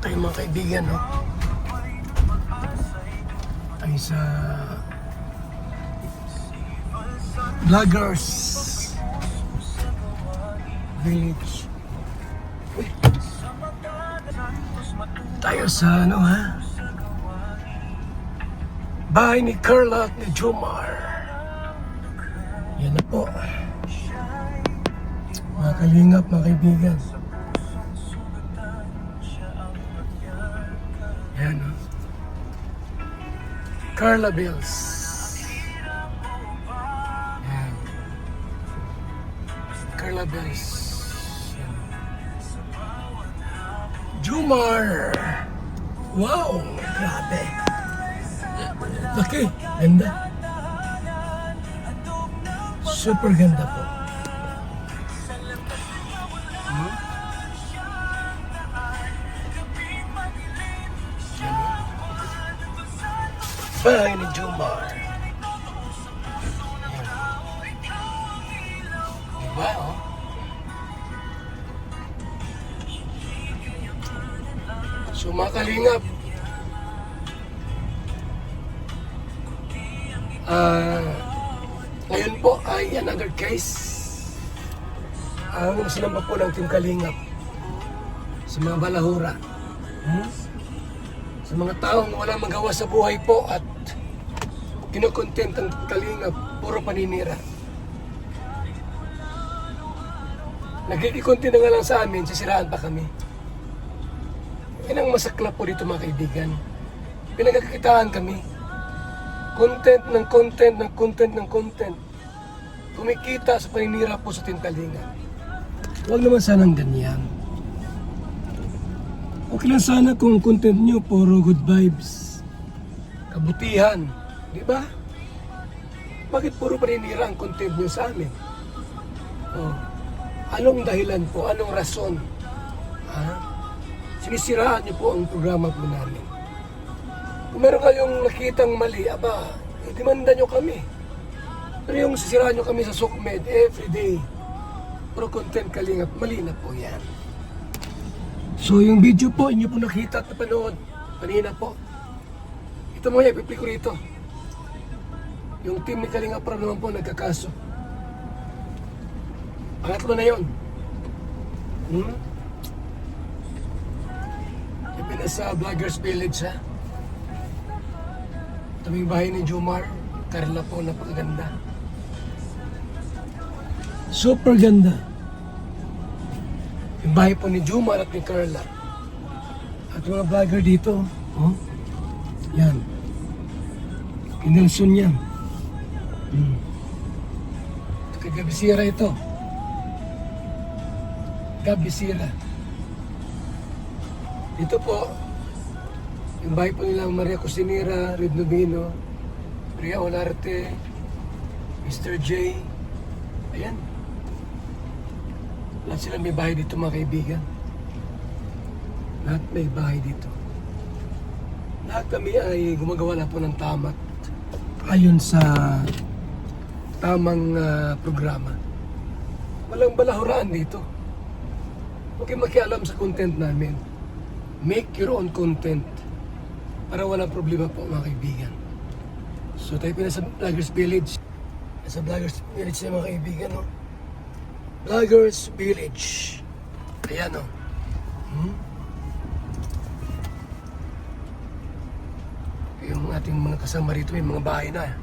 tayo mga kaibigan, no? Ay sa Vloggers Village. Uy. Tayo sa ano, ha? Bahay ni Carla at ni Jomar. Yan na po. Mga kalingap, mga kaibigan. Yan, no? Carla Bills. Yan. Carla Bills. Yan. Jomar. Wow, grabe. Laki, ganda. Super ganda po. Bahay ni Jomar. Diba, oh? So, mga kalingap, ngayon po ay another case ang sinamba po ng Team Kalingap sa mga balahura. Sa mga taong walang magawa sa buhay po at kinukontent ang Kalingap, puro paninira. Nagkikikontent na nga lang sa amin, sisiraan pa kami. Yan ang masaklap po dito mga kaibigan. Pinagkakitaan kami. Content ng content ng content ng content. Kumikita sa paninira po sa Team Kalingap. Huwag naman sanang ganyan. Okay lang sana kung content nyo puro good vibes, kabutihan, di ba? Bakit puro paninira ang content nyo sa amin? Oh. Anong dahilan po? Anong rason? Ha? Sinisiraan nyo po ang programa po namin. Kung meron kayong nakitang mali, aba, demanda nyo kami. Pero yung sisiraan nyo kami sa SOCMED everyday, puro content Kalingap, mali na po yan. So yung video po, inyo po nakita at napanood kanina po. Ito mga ipiplay ko rito. Yung team ni Kalingap Prab naman po nagkakaso. Pangatlo na yun. Sa Vloggers Village, ha? Tabing bahay ni Jomar. Carla po, napakaganda. Super ganda. Yung bahay po ni Jomar at ni Carla. At mga vlogger dito, oh. Yan. Pinelson yan. Kay Gabisira ito. Gabisira. Dito po, yung bahay po nilang Maria Cusinera, Red Nubino, Maria Olarte, Mr. J. Ayan. Lahat sila may bahay dito mga kaibigan. Lahat may bahay dito. Lahat kami ay gumagawa na po ng tamat ayon sa tamang programa. Walang balahuraan dito. Huwag kayong makialam sa content namin. Make your own content para walang problema po mga kaibigan. So tayo po nasa Vloggers Village. Nasa Vloggers Village na mga kaibigan, no? Vloggers Village. Ayan, no? Yung ating mga kasama rito, may mga bahay na.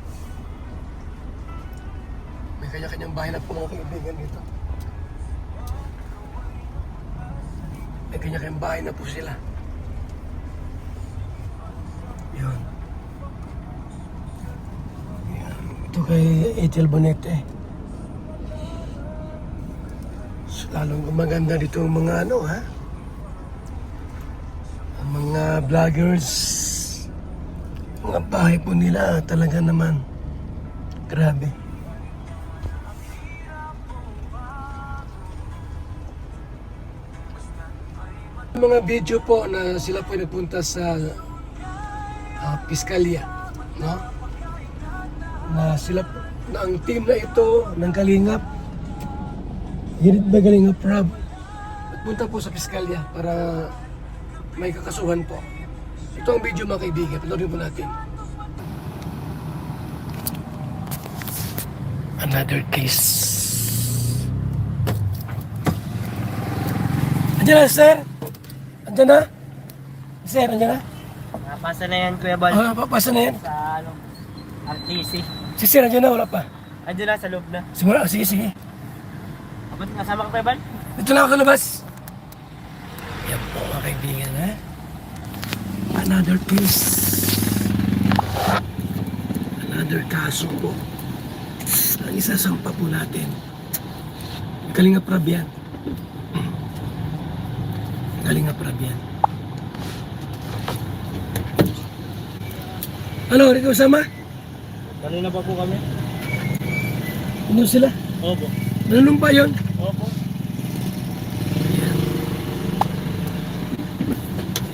May kanya-kanyang bahay na po mga kaibigan dito. May kanya-kanyang bahay na po sila. Yun. Yan. Ito kay Ethel Bonete. So, lalong gumaganda dito ang mga ano, ha? Ang mga vloggers. Mga bahay po nila talaga naman. Grabe. Mga video po na sila po nagpunta sa Piskalya, no? Na sila, na ang team na ito ng Kalingap, Hinit ba Kalingap Prab, nagpunta po sa Piskalya para may kakasuhan po. Ito ang video mga kaibigan, panoodin po natin. Another case. Andiyan na, sir? Andiyan na? Sir, andiyan na? Napasa na yan, Kuya Bal. Ah, papasa na yan. Sa ano, RTC. Si sir, andiyan na, wala pa. Andiyan na, sa loob na. Simula, sige, sige. Abot, kasama ka, Kuya Bal? Ito na ako sa labas. Yan po mga kaibigan, ha? Another case. Another kaso po. Ang isasampa po natin. Kalinga Prab yan. Kalinga Prab yan. Ano, ikaw sama? Kanina pa po kami. Ano sila? Opo. Nanong pa yun? Opo.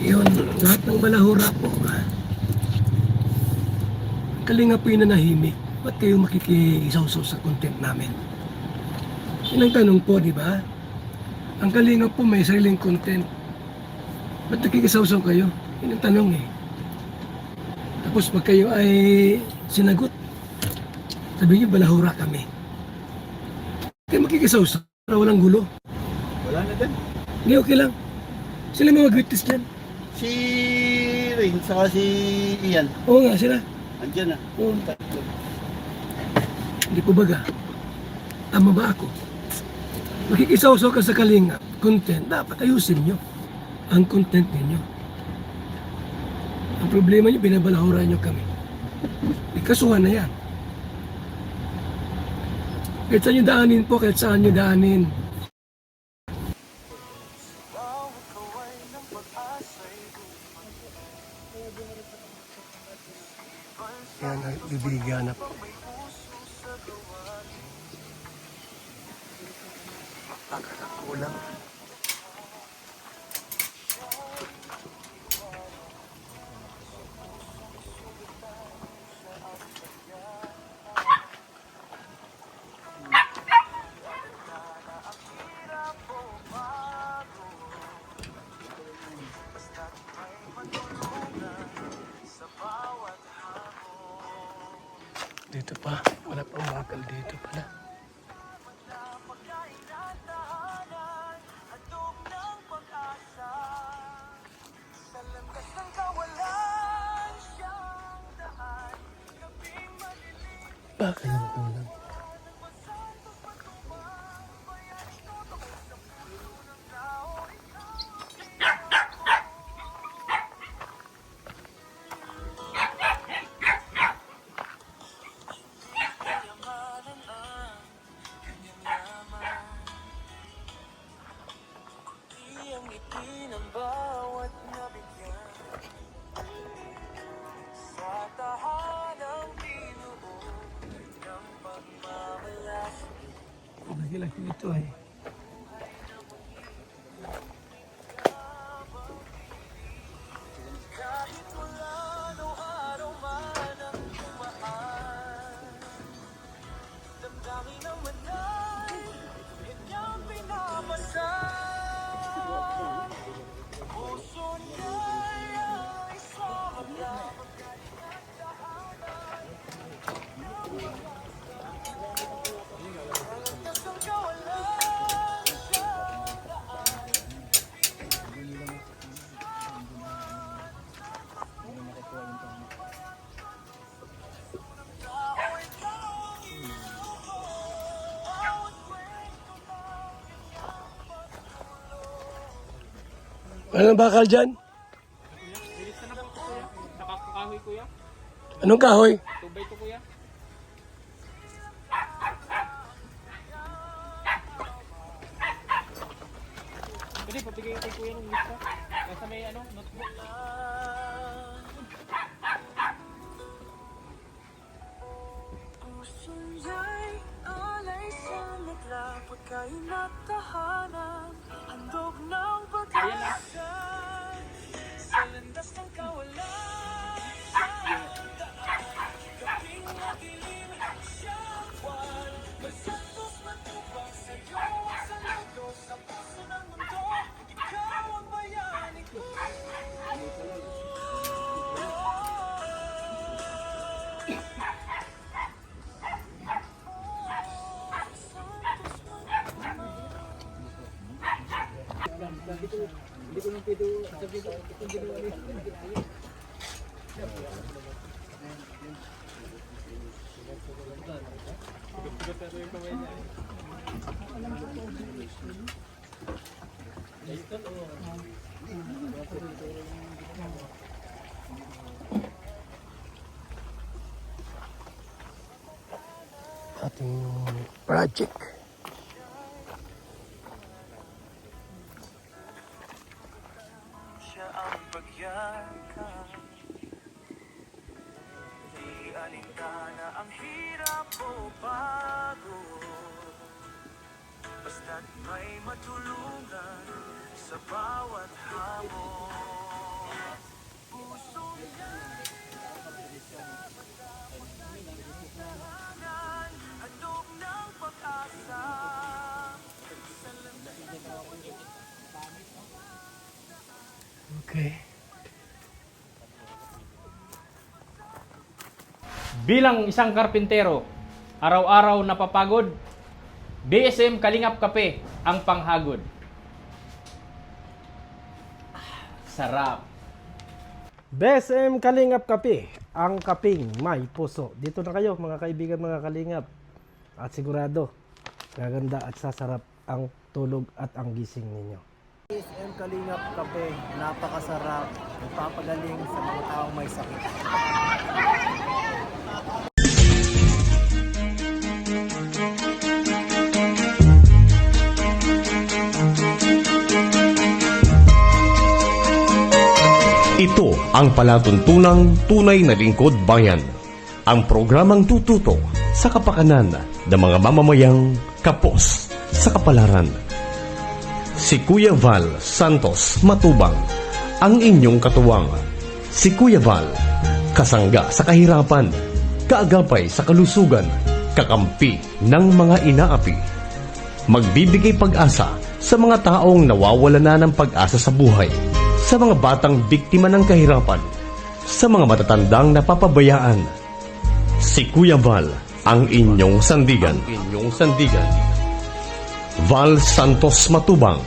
Yun, lahat ng balahura po. Kalinga po yun na nahimik. Ba't kayo makikisaw-saw sa content namin? Yun ang tanong po, di ba? Ang Kalinga po may sariling content. Ba't nakikisaw-saw kayo? Yun ang tanong eh. Tapos pag kayo ay sinagot, sabi niyo balahura kami. Kaya makikisaw-saw para walang gulo. Wala na din. Hindi, okay lang. Sila mga greatest dyan. Si Rain, saka si Ian. Oo nga, sila. Andiyan na. Oo. Hindi po baga. Tama ba ako? Makikisaw-saw ka sa Kalinga content, dapat ayusin nyo ang content ninyo. Ang problema nyo, binabalahura nyo kami. Ikasuhan na yan. Kahit saan nyo daanin po, kahit saan nyo daanin. Yan, bibigyan na po. Kulang. Dito pa, wala pang bakal dito pala. Bakal ang kulang. Lagi-lagi ito eh. Anong bakal dyan? Nakakahoy, Kuya. Anong kahoy? 2x2, Kuya. Pwede, pabigay kay Kuya ng lista. Nasa may notebook. Pagkain at tahanan, handog ng pag-asan sa landas ng kawalan. Kaping madilim siyang buwan, magsantos matubang sa'yo ang saludo sa puso ng mundo. Ikaw ang bayani ko. Pero yung kamay niya. Ating project. Siya ang pagyakap. Di alintana ang hirap o bago. Basta't may matulungan sa bawat hamon. Puso niya handog ng pag-asa. Okay. Bilang isang karpintero, araw-araw napapagod, BSM Kalingap Kape ang panghagod. Sarap. BSM Kalingap Kape, ang kaping may puso. Dito na kayo mga kaibigan, mga Kalingap. At sigurado, gaganda at sasarap ang tulog at ang gising ninyo. BSM Kalingap Kape, napakasarap, nagpapagaling sa mga taong may sakit. Ito ang palatuntunang tunay na lingkod bayan. Ang programang tututo sa kapakanan ng mga mamamayang kapos sa kapalaran. Si Kuya Val Santos Matubang, ang inyong katuwang. Si Kuya Val, kasangga sa kahirapan, kaagapay sa kalusugan, kakampi ng mga inaapi. Magbibigay pag-asa sa mga taong nawawala na ng pag-asa sa buhay, sa mga batang biktima ng kahirapan, sa mga matatandang napapabayaan. Si Kuya Val, ang inyong sandigan. Val Santos Matubang,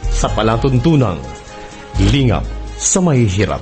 sa palatuntunang lingap sa mahihirap.